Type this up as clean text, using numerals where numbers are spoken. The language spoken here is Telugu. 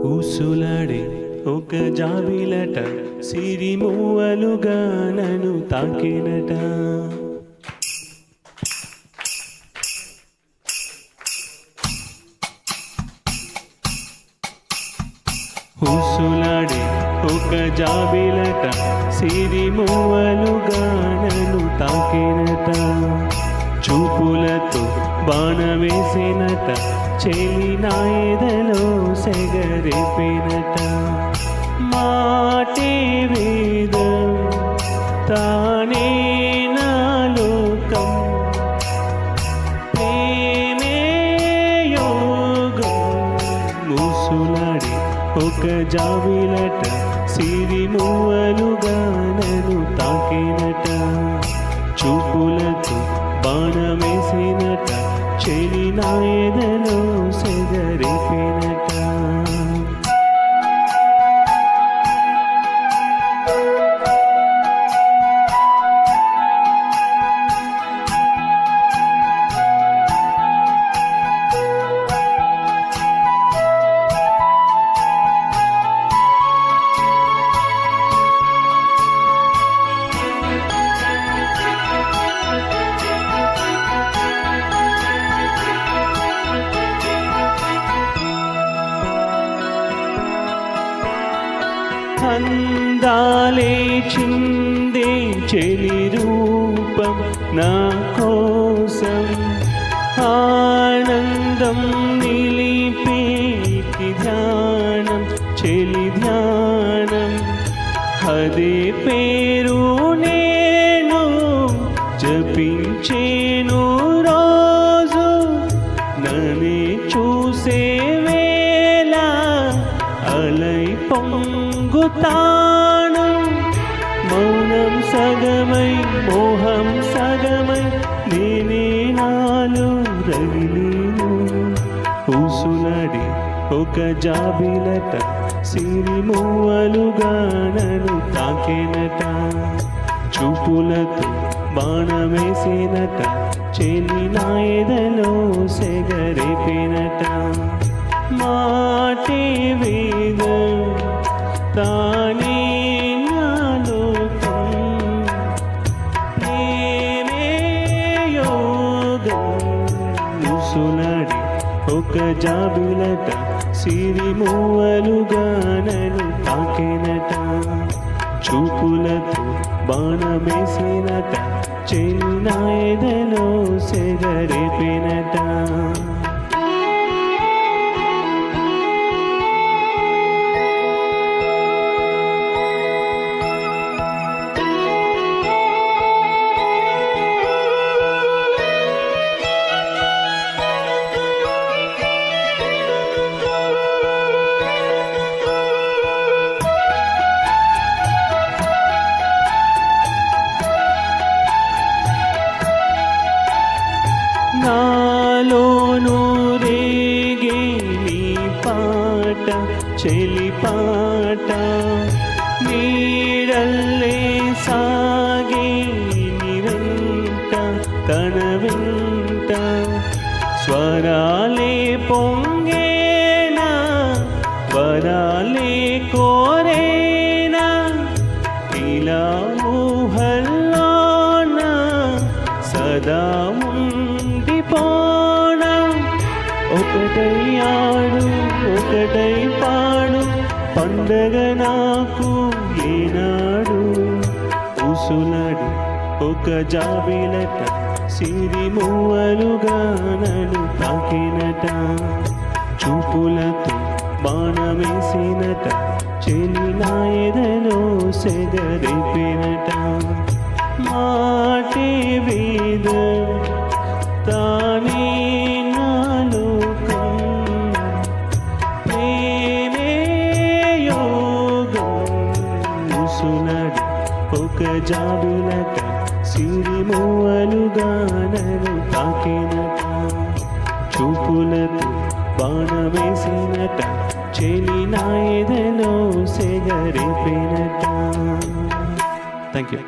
ఊసులాడే ఒక జాబిలట సిరిమూవలుగా నన్ను తాకినట. ఊసులాడే ఒక జాబిలట సిరిమూవలుగా నన్ను తాకినట. చూపులతో బాణవేసినట చెలి నా ఎదలో సెగరేపినట. మాటే వేదం తానే నా లోకం, ప్రేమే యోగం. మూసులాడి ఒక జాబిలట సిరిమూవలుగా నన్ను తాకినట. చూపులతో బాణమేసినట చెలి నా ఎదలో సెగరేపినట. అందాలే చిందే చెలి రూపం నా కోసం, ఆనందం నిలిపేటి ధ్యానం చెలి ధ్యానం. అదే పేరు నేను జపించేను రోజు, నన్నే చూసే వేళ అలై పొంగుతాను. మౌనం సగమై మోహం సగమై నేనే నాలో రగిలేను. ఊసులాడి ఒక జాబిలట సిరిమూవలుగా నన్ను తాకినట. చూపులతో బాణమేసినట చెలి నా ఎదలో సెగరేపినట. మాటే వేదం తానే నా లోకం, ప్రేమే యోగం. ఊసులాడి ఒక జాబిలట సిరిమూవలుగా నన్ను తాకినట. చూపులతో బాణమేసినట చెలి నా ఎదలో సెగరేపినట. నాలోను రేగే నీ పాట చెలి పాట, నీడల్లే సాగే నిరంట తన వెంట. స్వరాలే పొంగేనా వరాలే కోరేనా, ఇలా ఊహల్లోనా సదా ఉండిపోనా. ఒకటై ఆడు ఒకటై పాడు పండగ నాకు ఏనాడు. ఊసులాడి ఒక జాబిలట సిరిమూవలుగా నన్ను తాకినట. చూపులతో బాణమేసినట చెలి నా ఎదలో సెగరేపినట. మాటే వేదం తానే నా లోకం, ప్రేమే యోగం. ఊసులాడి ఒక జాబిలట సిరిమూవలుగా నన్ను తాకినట. చూపులతో బాణమేసినట చెలి నా ఎదలో సెగరేపినట. Thank you.